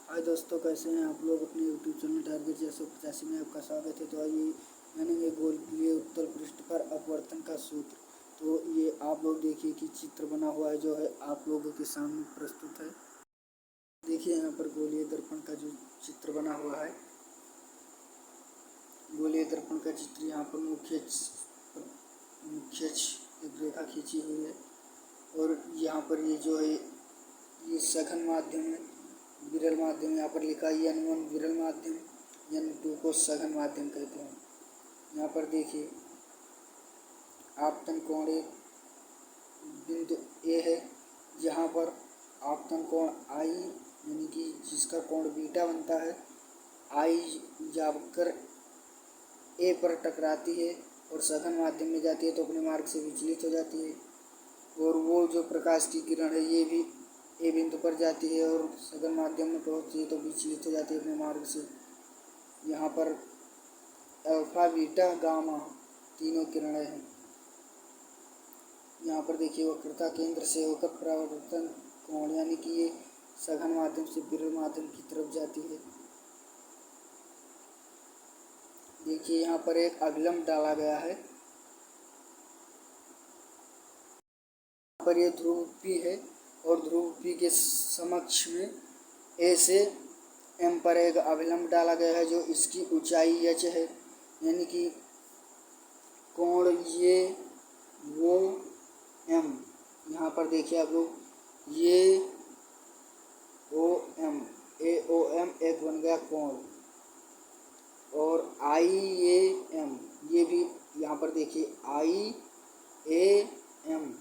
हाय दोस्तों, कैसे हैं आप लोग। अपने यूट्यूब चैनल टारगेट 685 में आपका स्वागत है। तो आइए जानेंगे गोलीय उत्तल पृष्ठ पर अपवर्तन का सूत्र। तो ये आप लोग देखिए कि चित्र बना हुआ है जो है आप लोगों के सामने प्रस्तुत है। देखिए यहाँ पर गोलीय दर्पण का जो चित्र बना हुआ है, गोलीय दर्पण का चित्र यहाँ पर मुख्य एक रेखा खींची हुई है। और यहाँ पर ये जो है ये सघन माध्यम है, विरल माध्यम यहाँ पर लिखा है N1 विरल माध्यम, N2 को सघन माध्यम कहते हैं। यहाँ पर देखिए आपतन कोण एक बिंदु ए है, जहाँ पर आपतन कोण I यानी कि जिसका कोण बीटा बनता है, I जाकर ए पर टकराती है और सघन माध्यम में जाती है तो अपने मार्ग से विचलित हो जाती है। और वो जो प्रकाश की किरण है ये भी ए बिंदु पर जाती है और सघन माध्यम में पहुंचती है तो विचलित हो जाती है अपने मार्ग से। यहाँ पर अल्फा बीटा गामा तीनों किरणें हैं। यहाँ पर देखिए वक्रता केंद्र से होकर परावर्तन कोण यानी कि ये सघन माध्यम से विरल माध्यम की तरफ जाती है। देखिए यहाँ पर एक अभिलंब डाला गया है। यहाँ पर ये ध्रुव P है और ध्रुव P के समक्ष में ए से M पर एक अभिलंब डाला गया है जो इसकी ऊंचाई h है, यानी कि कोण ये वो M। यहाँ पर देखिए आप लोग ये OM AOM एक बन गया कोण, और IAM ये भी यहाँ पर देखिए IAM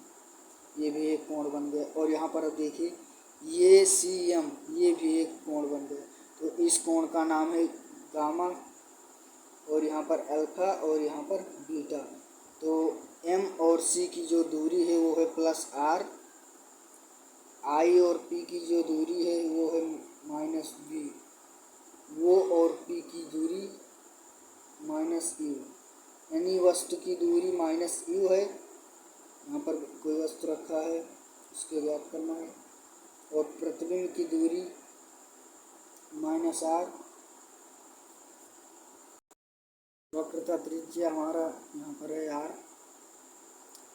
ये भी एक कोण बन गया। और यहाँ पर अब देखिए ये CM ये भी एक कोण बन गया। तो इस कोण का नाम है गामा, और यहाँ पर अल्फा और यहाँ पर बीटा। तो M और C की जो दूरी है वो है +R, I और P की जो दूरी है वो है -B, वो और P की दूरी -U, यानी वस्तु की दूरी -U है। यहाँ पर कोई वस्तु रखा है उसके ज्ञात करना है, और प्रतिबिंब की दूरी -R, वक्रता त्रिज्या हमारा यहाँ पर है R।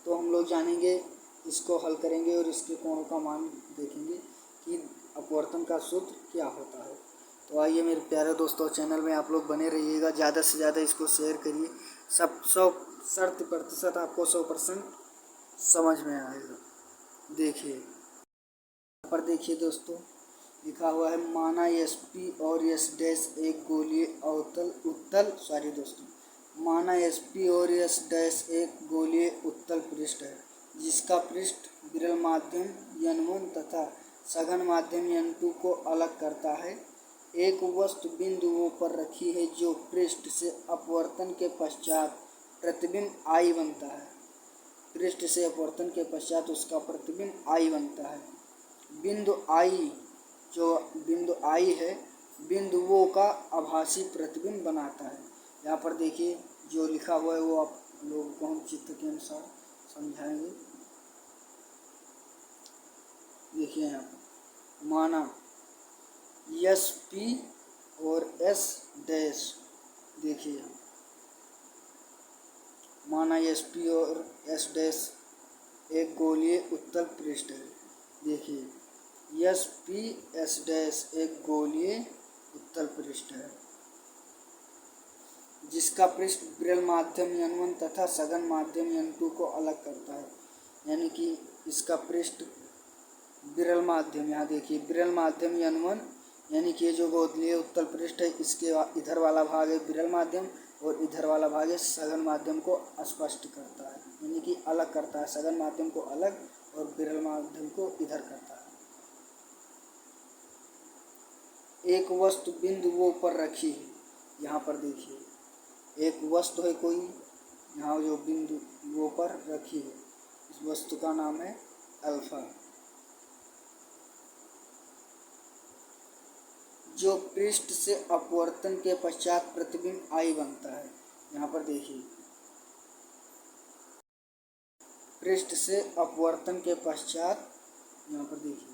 तो हम लोग जानेंगे, इसको हल करेंगे और इसके कोणों का मान देखेंगे कि अपवर्तन का सूत्र क्या होता है। तो आइए मेरे प्यारे दोस्तों, चैनल में आप लोग बने रहिएगा, ज़्यादा से ज़्यादा इसको शेयर करिए। 100% आपको 100% समझ में आएगा। देखिए यहाँ पर देखिए दोस्तों लिखा हुआ है माना SP और S डैश एक गोलीय माना SP और S डैश एक गोलीय उत्तल पृष्ठ है जिसका पृष्ठ विरल माध्यम N1 तथा सघन माध्यम N2 को अलग करता है। एक वस्तु बिंदु O पर रखी है जो पृष्ठ से अपवर्तन के पश्चात प्रतिबिंब I बनता है। पृष्ठ से अपवर्तन के पश्चात उसका प्रतिबिंब I बनता है। बिंदु I है, बिंदु O का आभासी प्रतिबिंब बनाता है। यहाँ पर देखिए जो लिखा हुआ है वो आप लोगों को हम चित्र के अनुसार समझाएंगे। देखिए यहाँ पर माना SP और S डैश, देखिए माना SP और S डैश एक गोलीय उत्तल पृष्ठ है। देखिए SP S डैश एक गोलीय उत्तल पृष्ठ है जिसका पृष्ठ विरल माध्यम N1 तथा सघन माध्यम N2 को अलग करता है। यानी कि इसका पृष्ठ विरल माध्यम, यहाँ देखिए विरल माध्यम N1 यानी कि जो गोलीय उत्तल पृष्ठ है इसके इधर वाला भाग है विरल माध्यम और इधर वाला भाग है सघन माध्यम को स्पष्ट करता है, यानी कि अलग करता है। सघन माध्यम को अलग और विरल माध्यम को इधर करता है। एक वस्तु बिंदु O पर रखी है, यहाँ पर देखिए एक वस्तु है कोई, यहाँ जो बिंदु O पर रखी है इस वस्तु का नाम है अल्फा, जो पृष्ठ से अपवर्तन के पश्चात प्रतिबिंब I बनता है। यहाँ पर देखिए पृष्ठ से अपवर्तन के पश्चात, यहाँ पर देखिए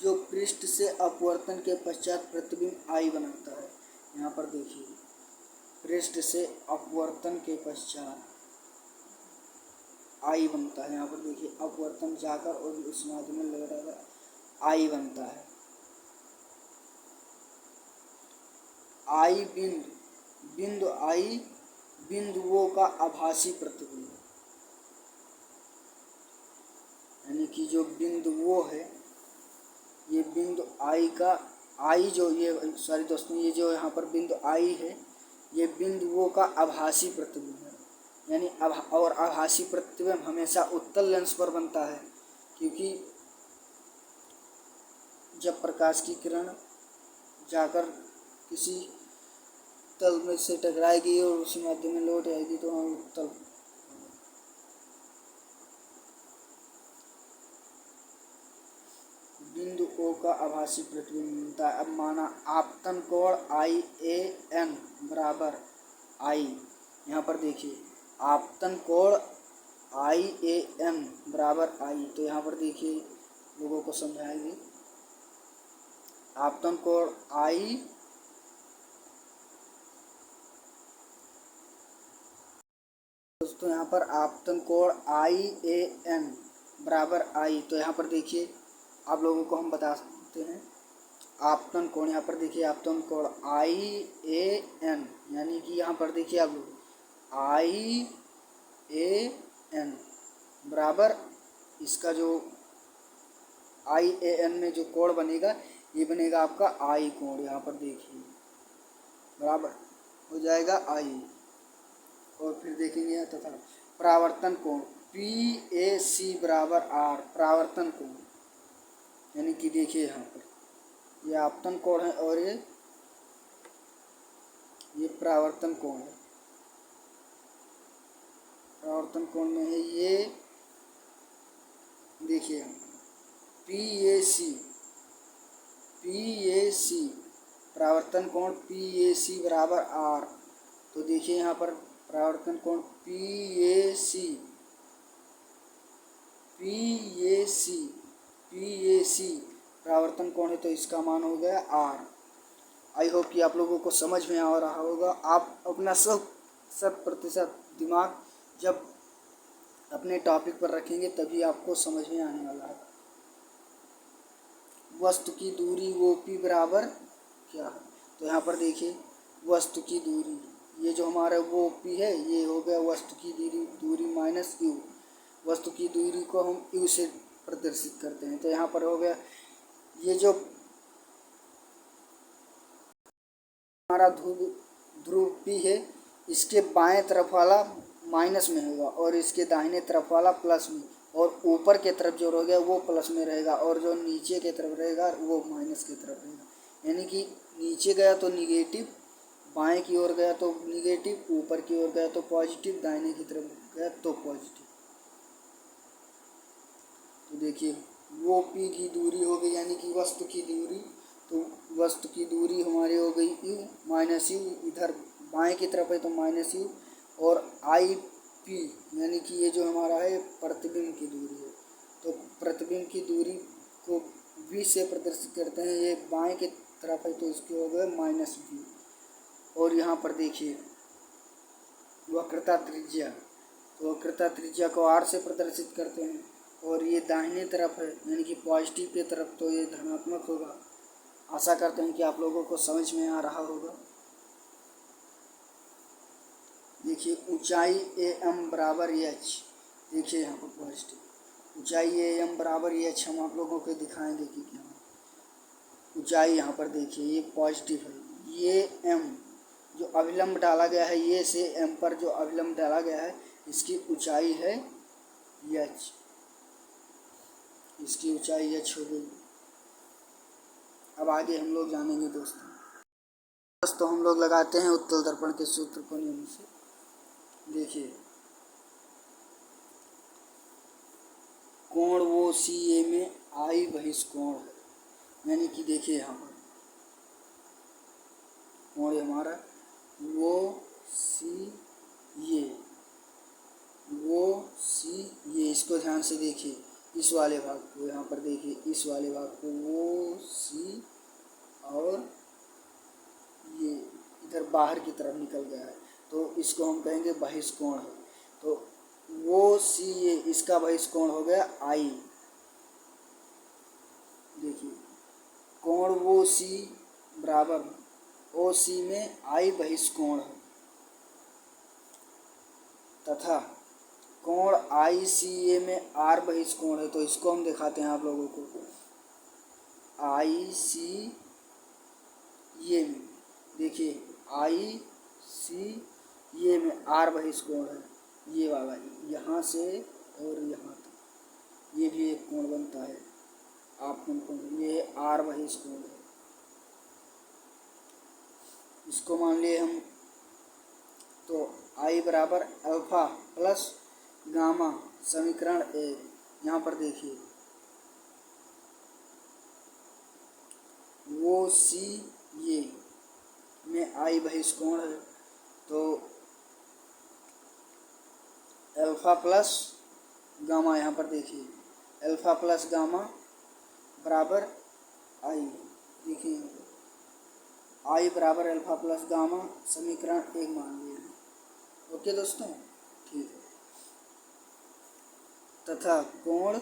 जो पृष्ठ से अपवर्तन के पश्चात प्रतिबिंब आई बनाता है। यहाँ पर देखिए, पृष्ठ से अपवर्तन के पश्चात आई बनता है। यहाँ पर देखिए, अपवर्तन जाकर और उस माध्यम में लगाकर आई बनता है। आई बिंदु आई बिंदुओं का आभासी प्रतिबिंब, यानी कि जो बिंदु वो है, ये बिंदु आई का आई जो ये सॉरी दोस्तों, ये जो यहाँ पर बिंदु आई है, ये बिंदुओं का आभासी प्रतिबिंब है। यानी और आभासी प्रतिबिंब हमेशा उत्तल लेंस पर बनता है, क्योंकि जब प्रकाश की किरण जाकर किसी तल में से टकराएगी और उसी माध्यम में लौट आएगी तो हम उत्तल बिंदु ओ का आभासी प्रतिबिंब मिलता है। अब माना आपतन कोण आई ए एन बराबर आई, यहाँ पर देखिए आपतन कोण आई ए एन बराबर आई, तो यहाँ पर देखिए लोगों को समझाएंगे। आपतन कोण आई दोस्तों, यहाँ पर आपतन कोण आई ए एन बराबर आई, तो यहाँ पर देखिए आप लोगों को हम बता सकते हैं आपतन कोण, यहाँ पर देखिए आपतन कोण आई ए एन, यानी कि यहाँ पर देखिए आप लोग आई ए एन बराबर इसका जो आई ए एन में जो कोण बनेगा, ये बनेगा आपका आई कोण। यहाँ पर देखिए बराबर हो जाएगा आई। और फिर देखेंगे यहाँ तथा परावर्तन कोण पी ए सी बराबर आर, परावर्तन कोण, यानी कि देखिए यहाँ पर ये आपतन कोण है और ये परावर्तन कोण है। परावर्तन कोण में है ये देखिए पी ए सी परावर्तन कोण पी ए सी बराबर आर, तो देखिए यहाँ पर परावर्तन कोण पी ए सी परावर्तन कोण है, तो इसका मान हो गया आर। आई होप कि आप लोगों को समझ में आ रहा होगा। आप अपना 100% दिमाग जब अपने टॉपिक पर रखेंगे तभी आपको समझ में आने वाला है। वस्तु की दूरी वो पी बराबर क्या है, तो यहाँ पर देखिए वस्तु की दूरी, ये जो हमारा वो पी है ये हो गया वस्तु की दूरी माइनस यू। वस्तु की दूरी को हम यू से प्रदर्शित करते हैं, तो यहाँ पर हो गया ये जो हमारा ध्रुव पी है, इसके बाएं तरफ वाला माइनस में होगा और इसके दाहिने तरफ वाला प्लस में, और ऊपर के तरफ जो रहेगा वो प्लस में रहेगा और जो नीचे के तरफ रहेगा वो माइनस की तरफ रहेगा। यानी कि नीचे गया तो निगेटिव, बाएं की ओर गया तो निगेटिव, ऊपर की ओर गया तो पॉजिटिव, दाहिने की तरफ गया तो पॉजिटिव। तो देखिए वो पी की दूरी हो गई, यानी कि वस्तु की दूरी, तो वस्तु की दूरी हमारी हो गई यू माइनस यू, इधर बाएं की तरफ है तो माइनस यू, और आई पी यानी कि ये जो हमारा है प्रतिबिंब की दूरी है, तो प्रतिबिंब की दूरी को वी से प्रदर्शित करते हैं। ये बाएं की तरफ है तो इसके हो गए माइनस वी। और यहाँ पर देखिए वक्रता त्रिज्या, तो वक्रता त्रिज्या को आर से प्रदर्शित करते हैं, और ये दाहिने तरफ है यानी कि पॉजिटिव की तरफ, तो ये धनात्मक होगा। आशा करते हैं कि आप लोगों को समझ में आ रहा होगा। देखिए ऊंचाई ए एम बराबर एच, देखिए यहाँ पर पॉजिटिव ऊंचाई ए एम बराबर एच हम आप लोगों को दिखाएंगे कि क्या ऊंचाई। यहाँ पर देखिए ये पॉजिटिव है, ये एम जो अभिलंब डाला गया है, ये से एम पर जो अभिलंब डाला गया है इसकी ऊंचाई है एच, इसकी ऊंचाई एच हो गई। अब आगे हम लोग जानेंगे दोस्तों हम लोग लगाते हैं उत्तल दर्पण के सूत्र को नियम से। देखिए कोण वो सी ए में आई बहिष्कोण है, यानी कि देखिए यहाँ पर कोण हमारा वो सी ये, इसको ध्यान से देखिए इस वाले भाग को, यहाँ पर देखिए इस वाले भाग को, वो सी और ये इधर बाहर की तरफ निकल गया है, तो इसको हम कहेंगे बहिष्कोण है। तो वो सी, ये इसका बहिष्कोण हो गया आई। देखिए कोण वो सी बराबर ओ सी में आई बहिष्कोण है, तथा कोण आई सी ए में आर बहिष्कोण है। तो इसको हम दिखाते हैं आप लोगों को। आई सी ए में देखिए, आई सी ए में आर बहिष्कोण है, ये वाला यहाँ से और यहाँ तक, ये भी एक कोण बनता है आपतन कोण, ये आर बहिष्कोण है। इसको मान लिए हम, तो आई बराबर अल्फा प्लस गामा समीकरण ए। यहाँ पर देखिए वो सी ये में आई बहिष्कोण है, तो अल्फा प्लस गामा, यहाँ पर देखिए अल्फा प्लस गामा बराबर आई। देखिए आई बराबर अल्फा प्लस गामा समीकरण एक मान लिया। ओके दोस्तों, ठीक है। तथा कोण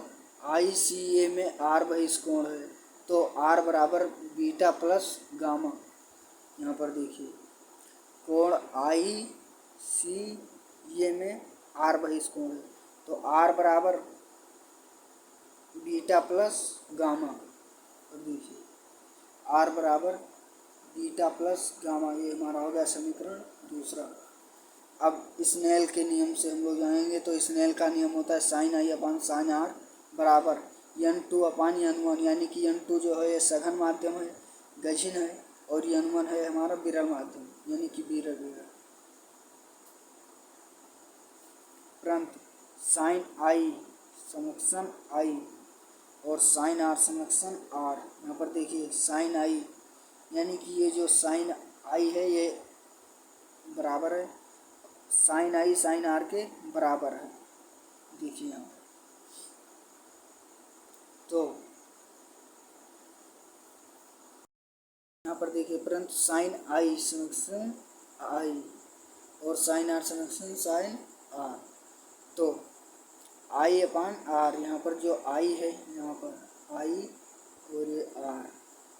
आई सी ए में आर बहिष्कोण है, तो आर बराबर बीटा प्लस गामा। यहाँ पर देखिए कोण आई सी ए में आर बहिष्कोण है, तो आर बराबर बीटा प्लस गामा। और देखिए आर बराबर बीटा प्लस गामा, ये हमारा हो गया समीकरण दूसरा। अब स्नेल के नियम से हम लोग जाएंगे, तो स्नेल का नियम होता है sine i upon sine r बराबर n2 अपान n1, यानी कि n2 जो है ये सघन माध्यम है, गजिन है, और n1 है हमारा विरल माध्यम, यानी कि विरल। परंतु साइन आई समक्षन आई और साइन आर समक्षन आर, यहाँ पर देखिए साइन आई यानी कि ये जो साइन आई है ये बराबर है साइन आई साइन आर के बराबर है। देखिए यहाँ तो यहाँ पर देखिए, परंतु साइन आई समक्षन आई और साइन आर समक्षन साइन आर, तो आई अपान आर, यहाँ पर जो आई है, यहाँ पर आई और ये आर,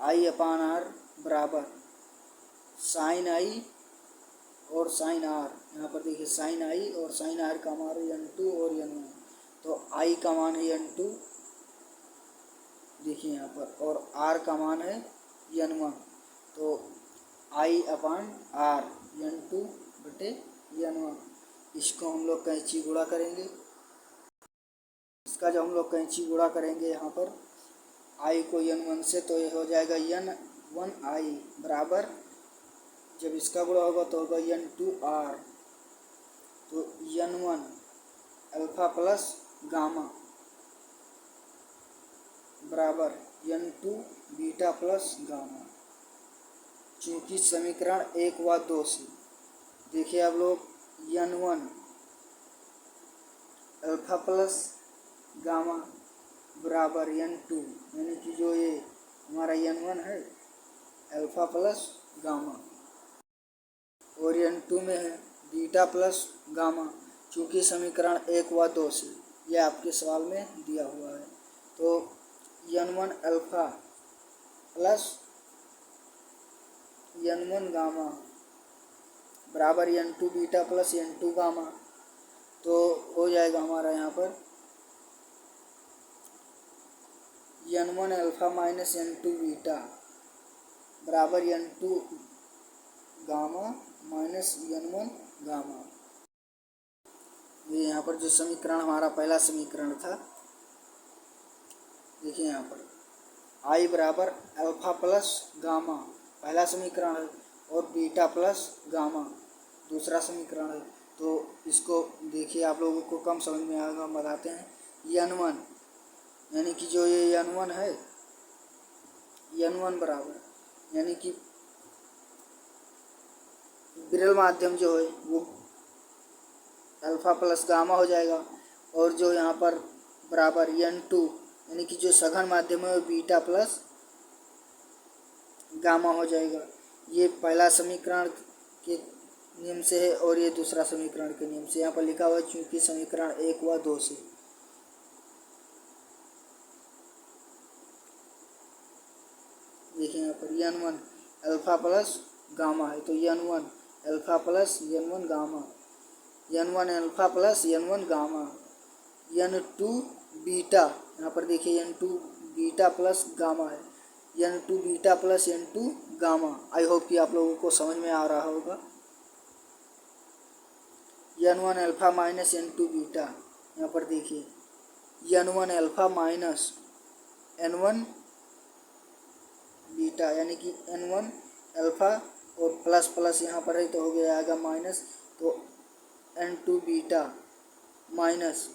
आई अपान आर बराबर साइन आई और साइन आर। यहाँ पर देखिए साइन आई और साइन आर का मान है n2 और n1, तो आई का मान है n2, देखिए यहाँ पर, और आर का मान है n1, तो आई अपान आर n2 बटे n1। इसको हम लोग कैंची गुणा करेंगे। इसका जब हम लोग कैंची गुणा करेंगे यहाँ पर आई को n1 से, तो ये हो जाएगा n1 आई बराबर, जब इसका गुणा होगा तो होगा n2 आर, तो n1 अल्फा प्लस गामा बराबर n2 बीटा प्लस गामा। चूँकि समीकरण 1 व 2 से देखिए आप लोग n1 अल्फा प्लस गामा बराबर n2, यानी कि जो ये हमारा n1 है अल्फा प्लस गामा, और n2 में है बीटा प्लस गामा। चूँकि समीकरण 1 व 2 से यह आपके सवाल में दिया हुआ है, तो n1 alpha plus n1 gamma बराबर n2 beta plus n2 gamma, तो हो जाएगा हमारा यहाँ पर n1 alpha minus n2 beta बराबर n2 gamma minus n1 gamma. ये यहाँ पर जो समीकरण हमारा पहला समीकरण था, देखिए यहाँ पर आई बराबर अल्फा प्लस गामा पहला समीकरण है, और बीटा प्लस गामा दूसरा समीकरण है। तो इसको देखिए आप लोगों को कम समझ में आएगा, हम बताते हैं। n1 यानी कि जो ये n1 है, n1 बराबर यानी कि विरल माध्यम जो है वो अल्फा प्लस गामा हो जाएगा, और जो यहाँ पर बराबर n2 यानी कि जो सघन माध्यम है वो बीटा प्लस गामा हो जाएगा। ये पहला समीकरण के नियम से है और ये दूसरा समीकरण के नियम से। यहाँ पर लिखा हुआ है चूंकि समीकरण 1 व 2 से। देखिए यहाँ पर n1 अल्फा प्लस गामा है तो n1 alpha plus n1 gamma, n1 alpha plus n1 gamma, n2 beta, यहाँ पर देखिए n2 बीटा प्लस गामा है, n2 beta plus n2 gamma. I hope कि आप लोगों को समझ में आ रहा होगा। n1 alpha minus n2 beta, यहाँ पर देखिए n1 alpha minus n1 beta यानी कि n1 अल्फा और प्लस प्लस यहाँ पर है तो हो गया आएगा माइनस, तो n2 बीटा माइनस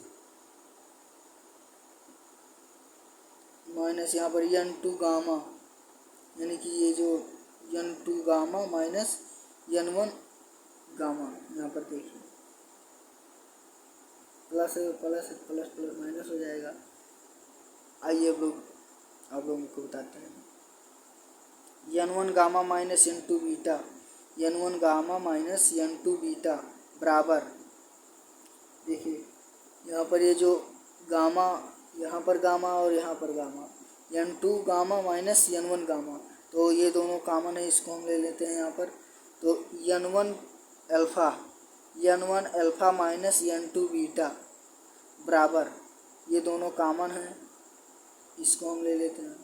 यहाँ पर n2 गामा यानी कि ये जो n2 gamma minus n1 gamma, यहाँ पर देखिए plus plus plus plus minus हो जाएगा। आइए आप लोगों को बताते हैं। n1 gamma minus n2 beta, n1 gamma minus n2 beta बराबर, देखिए यहाँ पर ये जो गामा, यहाँ पर गामा और यहाँ पर gamma, n2 gamma minus n1 gamma, तो ये दोनों कॉमन है, इसको हम ले लेते हैं यहाँ पर। तो n1 alpha minus n2 beta बराबर, ये दोनों कॉमन हैं, इसको हम ले लेते हैं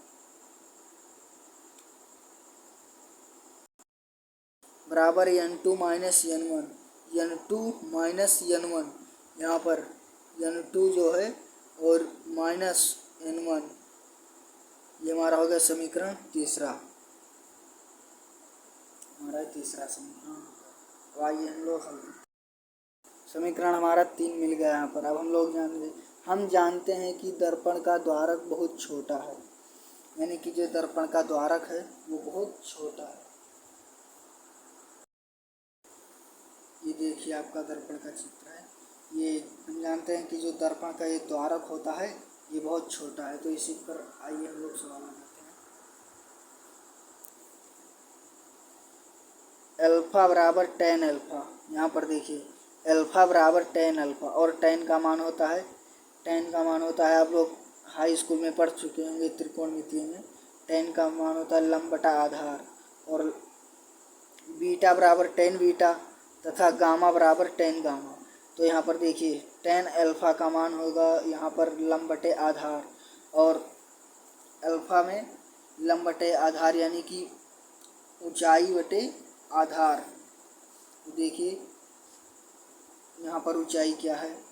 बराबर n2 minus n1, n2 minus n1, यहाँ पर n2 जो है और माइनस n1, ये हमारा हो गया समीकरण तीसरा, हमारा तीसरा समीकरण। तो आइए हम लोग समीकरण हमारा 3 मिल गया यहाँ पर। अब हम जानते हैं कि दर्पण का द्वारक बहुत छोटा है, यानी कि जो दर्पण का द्वारक है वो बहुत छोटा है। ये देखिए आपका दर्पण का चित्र है, ये हम जानते हैं कि जो दर्पण का ये द्वारक होता है ये बहुत छोटा है। तो इसी पर आइए हम लोग सवाल बनाते हैं। अल्फा बराबर tan अल्फा, यहाँ पर देखिए अल्फा बराबर tan अल्फा, और tan का मान होता है आप लोग हाई स्कूल में पढ़ चुके होंगे त्रिकोणमितीय में, tan का मान होता है लंब बटा आधार, और बीटा बराबर tan बीटा तथा गामा बराबर tan गामा। तो यहाँ पर देखिए tan अल्फा का मान होगा यहाँ पर लंब बटे आधार, और अल्फा में लंब बटे आधार यानी कि ऊंचाई बटे आधार। तो देखिए यहाँ पर ऊंचाई क्या है,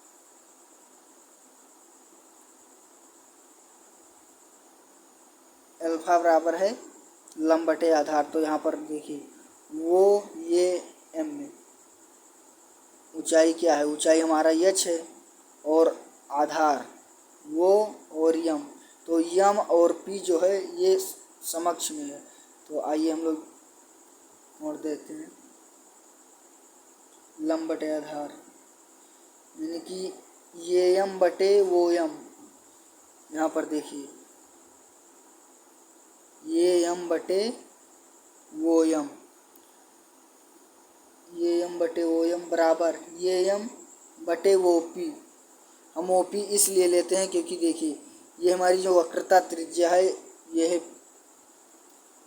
अल्फा बराबर है लंब बटे आधार। तो यहाँ पर देखिए वो ये m में ऊंचाई क्या है, ऊंचाई हमारा h है, और आधार वो और यम, तो यम और p जो है ये समक्ष में है। तो आइए हम लोग मोड़ देते हैं लंब बटे आधार, यानी कि ये यम बटे वो यम, यहाँ पर देखिए ये यम बटे वो यम, ये यम बटे वो यम बराबर ये यम बटे वो पी। हम ओ पी इसलिए लेते हैं क्योंकि देखिए ये हमारी जो वक्रता त्रिज्या है ये है,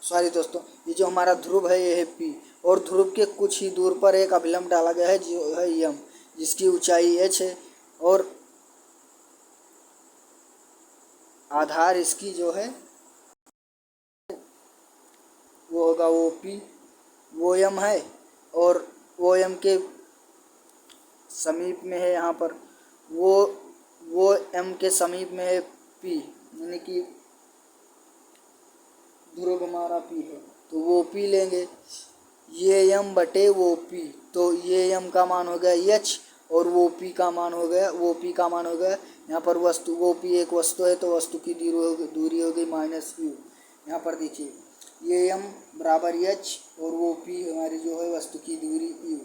सॉरी दोस्तों, ये जो हमारा ध्रुव है ये है पी, और ध्रुव के कुछ ही दूर पर एक अभिलंब डाला गया है जो है यम, जिसकी ऊंचाई h है, और आधार इसकी जो है वो होगा ओ पी, वो यम है, और वो यम के समीप में है यहाँ पर वो एम के समीप में है पी, यानी कि ध्रुव हमारा पी है, तो वो पी लेंगे, ये एम बटे वो पी, तो ये एम का मान हो गया एच, और वो पी का मान हो गया यहाँ पर वस्तु, वो पी एक वस्तु है तो वस्तु की दूरी हो गई माइनस यू। यहाँ पर देखिए ये एम बराबर एच और वो पी हमारी जो है वस्तु की दूरी यू,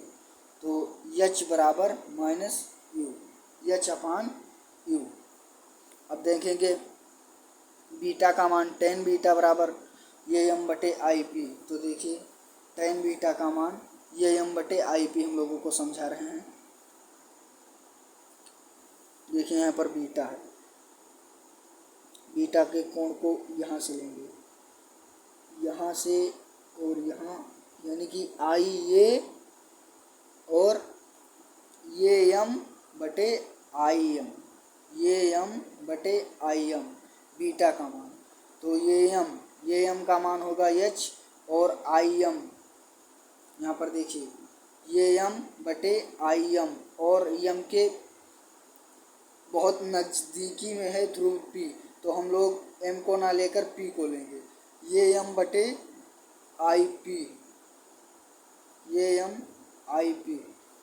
तो एच बराबर minus you, H upon you. देखेंगे बीटा का मान टेन बीटा बराबर ये एम बटे आई पी। तो देखिए टेन बीटा का मान ये एम बटे आई पी हम लोगों को समझा रहे हैं। देखिए यहाँ पर बीटा है, बीटा के कोण को यहाँ से लेंगे, यहाँ से और यहाँ, यानी कि आई ये और ये एम बटे आई एम, ये एम बटे आई एम बीटा का मान। तो ये एम का मान होगा एच और आई एम, यहाँ पर देखिए ये एम बटे आई एम और एम के बहुत नज़दीकी में है ध्रुव पी, तो हम लोग एम को ना लेकर पी को लेंगे। ये एम बटे आई पी, ये एम आई पी।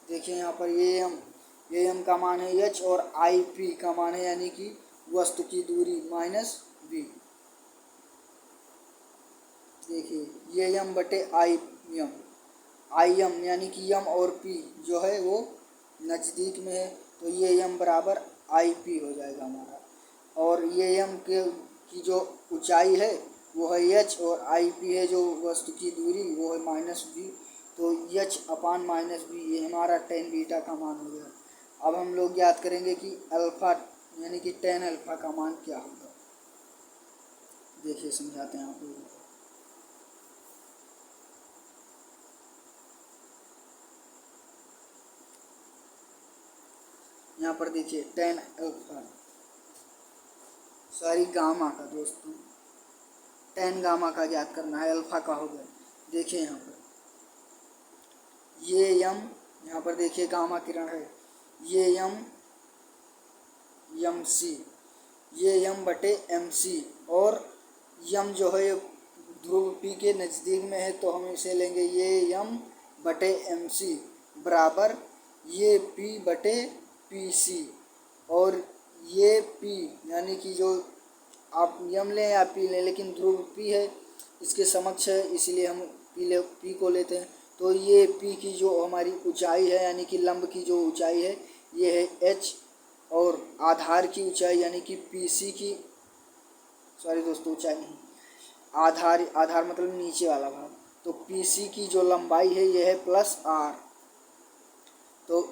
देखिए यहाँ पर ये एम का मान है एच और आई पी का मान है यानी कि वस्तु की दूरी माइनस वी। देखिए ये एम बटे आई एम यानी कि एम और पी जो है वो नज़दीक में है, तो ये एम बराबर आई पी हो जाएगा हमारा। और ये एम की जो ऊंचाई है वो है एच और आई पी है जो वस्तु की दूरी वो है माइनस वी, तो एच अपान माइनस वी ये हमारा टेन बीटा का मान हो गया। अब हम लोग याद करेंगे कि अल्फ़ा यानी कि टेन अल्फ़ा का मान क्या होगा। देखिए समझाते हैं आप लोगों को। यहाँ पर देखिए टेन अल्फ़ा सॉरी गामा का दोस्तों, टेन गामा का ज्ञात करना है, अल्फ़ा का हो गया। देखिए यहाँ पर ये एम, यहाँ पर देखिए गामा किरण है, ये एम सी, ये एम बटे एम सी और एम जो है ध्रुव पी के नज़दीक में है, तो हम इसे लेंगे ये एम बटे एम सी बराबर ये पी बटे पी सी। और ये पी यानी कि जो आप एम लें या पी लें, लेकिन ध्रुव पी है इसके समक्ष है, इसलिए हम पी को लेते हैं। तो ये पी की जो हमारी ऊंचाई है यानी कि लंब की जो ऊंचाई है ये है एच, और आधार की ऊंचाई यानी कि पी सी की, सॉरी दोस्तों ऊंचाई नहीं, आधार मतलब नीचे वाला भाग, तो पी सी की जो लंबाई है ये है प्लस आर। तो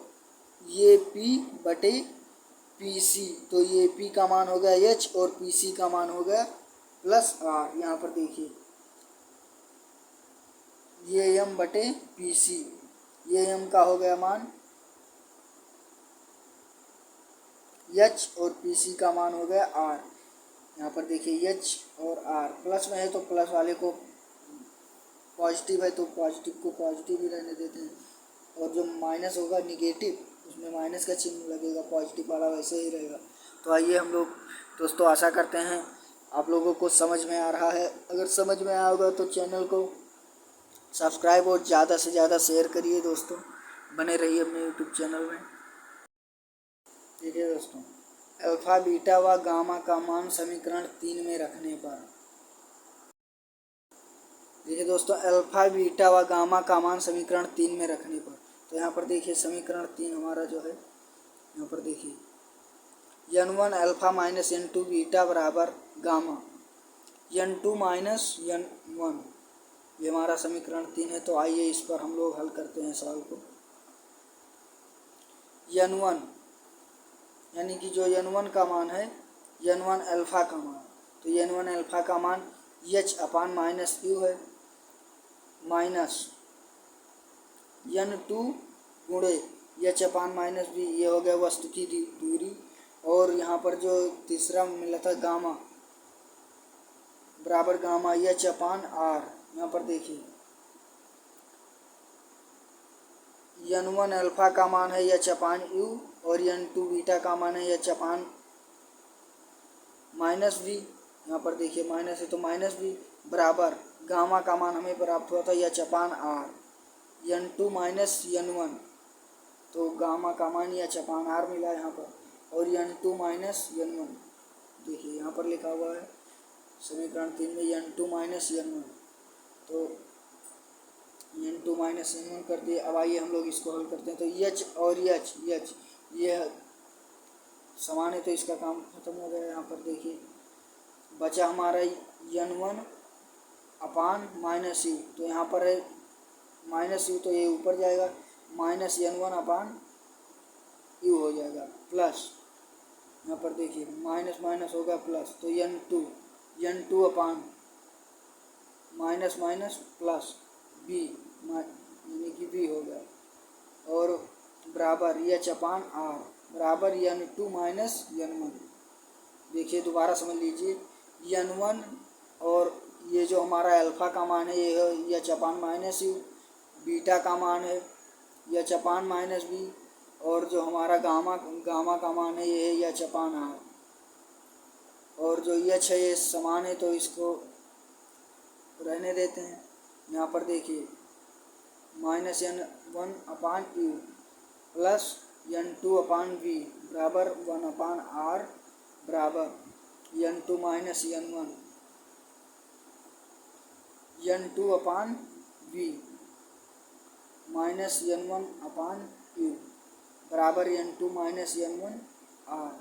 ये पी बटे पी सी, तो ये पी का मान हो गया एच और पी सी का मान हो गया प्लस आर। यहाँ पर देखिए ये एम बटे पी सी, ये एम का हो गया मान एच और पी सी का मान हो गया आर। यहाँ पर देखिए एच और आर प्लस में है तो प्लस वाले को पॉजिटिव है तो पॉजिटिव को पॉजिटिव ही रहने देते हैं, और जो माइनस होगा निगेटिव उसमें माइनस का चिन्ह लगेगा, पॉजिटिव वाला वैसे ही रहेगा। तो आइए हम लोग दोस्तों आशा करते हैं आप लोगों को समझ में आ रहा है। अगर समझ में आया होगा तो चैनल को सब्सक्राइब और ज़्यादा से ज़्यादा शेयर करिए दोस्तों, बने रहिए अपने यूट्यूब चैनल में। देखिए दोस्तों अल्फ़ा बीटा व गामा का मान समीकरण 3 में रखने पर, देखिए दोस्तों अल्फ़ा बीटा व गामा का मान समीकरण 3 में रखने पर, तो यहाँ पर देखिए समीकरण 3 हमारा जो है यहाँ पर देखिए n1 alpha minus n2 beta बराबर गामा, n2 माइनस n1 ये हमारा समीकरण 3 है। तो आइए इस पर हम लोग हल करते हैं सवाल को। n1 यानी कि जो n1 का मान है n1 अल्फ़ा का मान, तो n1 अल्फ़ा का मान एच अपान माइनस क्यू है, माइनस n2 गुणे एच अपान माइनस बी, ये हो गया वस्तु की दूरी, और यहाँ पर जो तीसरा मिला था गामा बराबर गामा एच अपान आर। यहाँ पर देखिए n1 अल्फ़ा का मान है एच अपान यू और n2 बीटा का मान है एच अपान माइनस वी। यहाँ पर देखिए माइनस है तो माइनस वी बराबर गामा का मान हमें प्राप्त हुआ था H upon R, n2 minus n1, तो गामा का मान एच अपान आर मिला यहाँ पर, और n2 माइनस n1 देखिए यहाँ पर लिखा हुआ है समीकरण 3 में n2 माइनस n1, तो n2 माइनस n1 कर दिए। अब आइए हम लोग इसको हल करते हैं। तो एच और एच ये समान है तो इसका काम खत्म हो गया। यहाँ पर देखिए बचा हमारा n1 अपान माइनस यू, तो यहाँ पर है माइनस यू तो ये ऊपर जाएगा, माइनस n1 अपान यू हो जाएगा, प्लस यहाँ पर देखिए माइनस माइनस होगा प्लस, तो n2 upon minus minus plus b यानी कि b हो गया, और बराबर एच अपान आर बराबर n2 माइनस n1। देखिए दोबारा समझ लीजिए, n1 और ये जो हमारा अल्फ़ा का मान है ये है H upon minus you, beta का मान है एच अपान माइनस बी, और जो हमारा गामा का मान है ये है एच अपान आर, और जो एच है ये समान है तो इसको रहने देते हैं। यहाँ पर देखिए minus n1 upon u plus n2 upon v बराबर 1 अपान आर बराबर n2 minus n2 upon v minus n1 upon u बराबर n2 minus n1 are.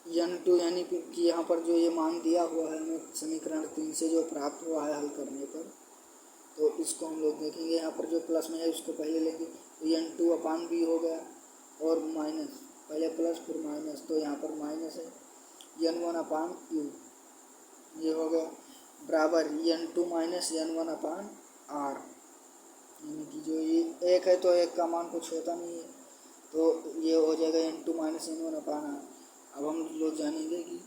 n2 यानी कि यहाँ पर जो ये मान दिया हुआ है हमें समीकरण 3 से जो प्राप्त हुआ है हल करने पर, तो इसको हम लोग देखेंगे। यहाँ पर जो प्लस में है उसको पहले लेंगे, तो n2 अपान बी हो गया, और माइनस पहले प्लस फिर माइनस, तो यहाँ पर माइनस है n1 अपान यू ये हो गया बराबर n2 minus n1 upon R, यानी कि जो ये एक है तो एक का मान कुछ होता नहीं है, तो ये हो जाएगा n2 minus n1 upon R. अब हम लोग जानेंगे कि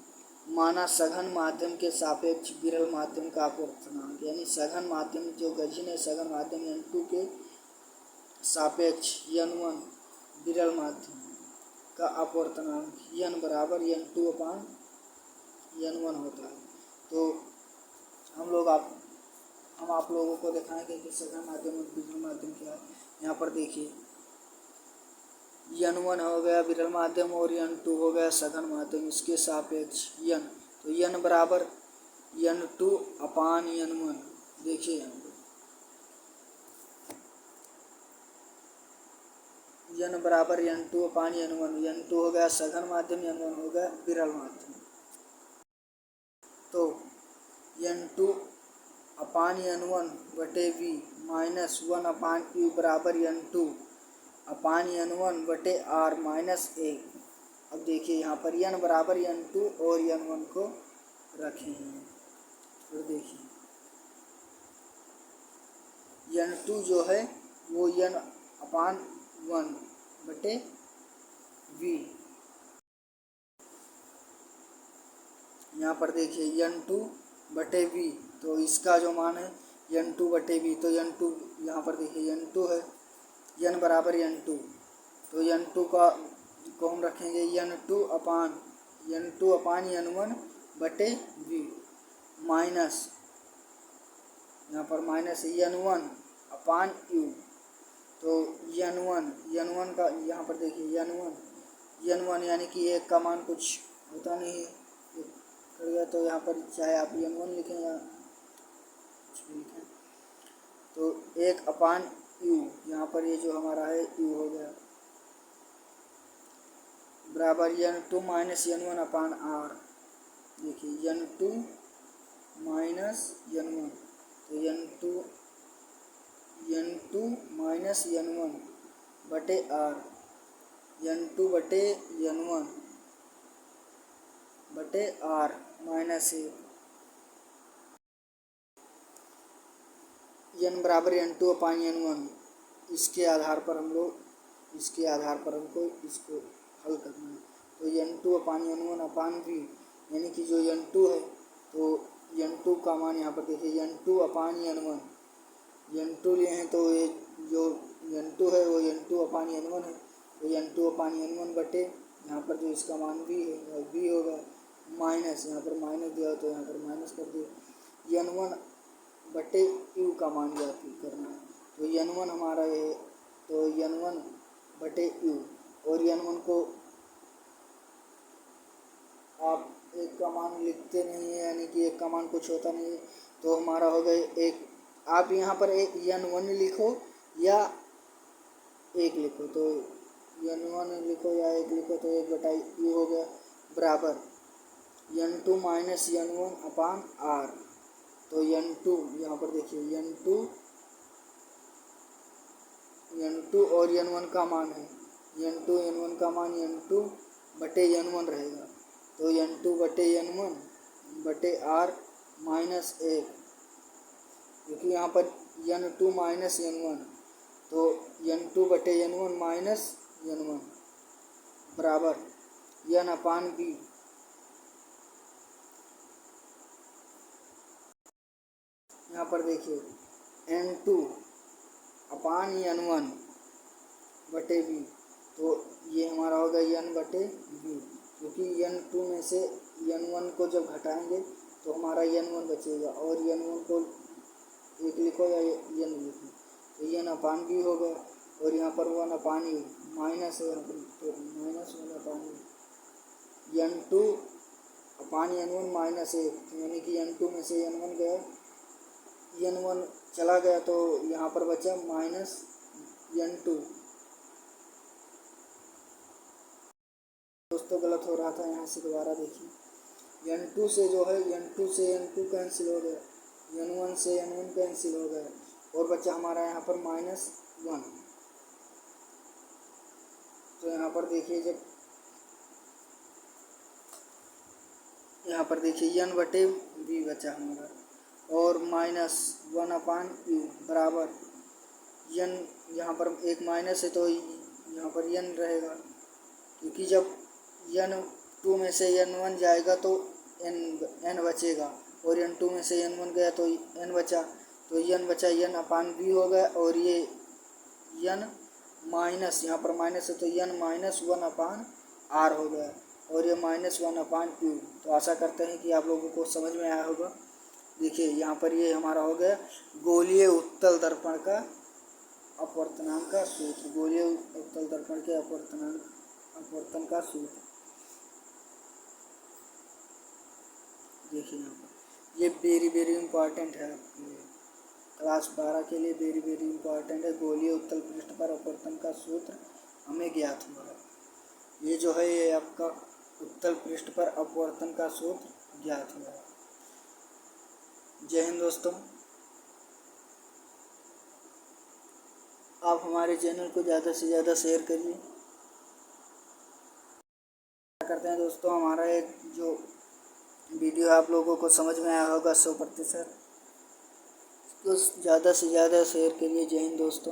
माना सघन माध्यम के सापेक्ष विरल माध्यम का अपवर्तनांक, यानी सघन माध्यम जो गठिन है सघन माध्यम n2 के सापेक्ष n1 विरल माध्यम का अपवर्तनांक n बराबर n2 अपान n1 होता है। तो हम आप लोगों को दिखाएंगे कि सघन माध्यम और विरल माध्यम क्या है। यहाँ पर देखिए n1 हो गया विरल माध्यम और n2 हो गया सघन माध्यम, इसके सापेक्ष n, तो n बराबर n2 अपान n1। देखिए यहाँ पर n बराबर n2 अपान n1, n2 हो गया सघन माध्यम n1 हो गया विरल माध्यम, तो n2 अपान n1 बटे v माइनस 1 अपान यू बराबर n2 अपान n1 बटे आर माइनस 1। अब देखिए यहाँ पर n बराबर n2 और n1 को रखे हैं, तो देखिए n2 जो है वो n अपान 1 बटे v, यहाँ पर देखिए n2 बटे v, तो इसका जो मान है n2 बटे v, तो n2 यहाँ पर देखिए n2 है n बराबर n2, तो n2 को हम रखेंगे n2 अपान n1 बटे v माइनस यहाँ पर माइनस n1 अपान u, तो n1 का यहाँ पर देखिए n1 यानी कि एक का मान कुछ होता नहीं है कर गया, तो यहाँ पर चाहे आप n1 लिखें या कुछ भी लिखें, तो 1 अपान u, यहाँ पर ये जो हमारा है u हो गया बराबर n2 minus n1 upon R. देखिए n2 माइनस n1, तो n2 माइनस n1 बटे आर, n2 बटे n1 बटे आर माइनस 1 n बराबर n2 अपान n1। इसके आधार पर हमको इसको हल करना है, तो n2 अपान n1 अपान v, यानी कि जो n2 है तो n2 का मान यहाँ पर देखिए n2 अपान n1, n2 लिए हैं तो ये जो n2 है वो n2 अपान n1 है, तो n2 अपान n1 बटे यहाँ पर जो इसका मान v है वो v होगा माइनस, यहाँ पर माइनस दिया तो यहाँ पर माइनस कर दिया, n1 बटे u का मान ज्ञात करना है, तो n1 हमारा ये, तो n1 बटे u, और n1 को आप एक का मान लिखते नहीं है, यानी कि एक का मान कुछ होता नहीं है, तो हमारा हो गया एक, आप यहाँ पर एक n1 लिखो या 1 लिखो तो n1 लिखो या 1 लिखो तो 1/e हो गया बराबर n2 माइनस n1 अपान r। तो n2 यहाँ पर देखिए n2 और n1 का मान है n1 का मान n2 बटे n1 रहेगा। तो n2 बटे n1 बटे r माइनस 1, क्योंकि यहाँ पर n2 माइनस n1 तो n2 बटे n1 माइनस n1 बराबर n अपान b। यहाँ पर देखिए n2 अपान n1 बटे b, तो ये हमारा होगा n बटे b, क्योंकि n2 में से n1 को जब घटाएंगे तो हमारा n1 बचेगा और n1 को 1 लिखो या n लिखो तो n अपान b हो गया और यहाँ पर 1 अपान e माइनस है तो माइनस 1 अपान e n2 अपान n1 माइनस 1, यानी कि n2 में से n1 गया n1 चला गया तो यहाँ पर बचा माइनस n2। दोस्तों गलत हो रहा था, यहाँ से दोबारा देखिए n2 से जो है n2 से n2 कैंसिल हो गया, n1 से n1 कैंसिल हो गया और बचा हमारा यहाँ पर -1। तो यहाँ पर देखिए जब यहाँ पर देखिए n बटे b बचा हमारा और -1 अपान u बराबर n, यहाँ पर एक माइनस है तो यहाँ पर n रहेगा, क्योंकि जब n2 में से n1 जाएगा तो n बचेगा और n2 में से n1 गया तो n बचा, तो n बचा n अपान b हो गया और ये n माइनस यहाँ पर माइनस है तो n माइनस 1 अपान r हो गया और ये -1 अपान q। तो आशा करते हैं कि आप लोगों को समझ में आया होगा। देखिए यहाँ पर ये हमारा हो गया गोलीय उत्तल दर्पण का अपवर्तनांक का सूत्र, गोलीय उत्तल दर्पण के अपवर्तन का सूत्र। देखिए यहाँ पर ये वेरी इम्पॉर्टेंट है आपके लिए, क्लास 12 के लिए वेरी इम्पॉर्टेंट है। गोलीय उत्तल पृष्ठ पर अपवर्तन का सूत्र हमें ज्ञात हुआ है। ये जो है ये आपका उत्तल पृष्ठ पर अपवर्तन का सूत्र ज्ञात हुआ है। जय हिंद दोस्तों। आप हमारे चैनल को ज़्यादा से ज़्यादा शेयर करिए। करते हैं दोस्तों, हमारा एक जो वीडियो आप लोगों को समझ में आया होगा 100%, तो ज़्यादा से ज़्यादा शेयर करिए। जय हिंद दोस्तों।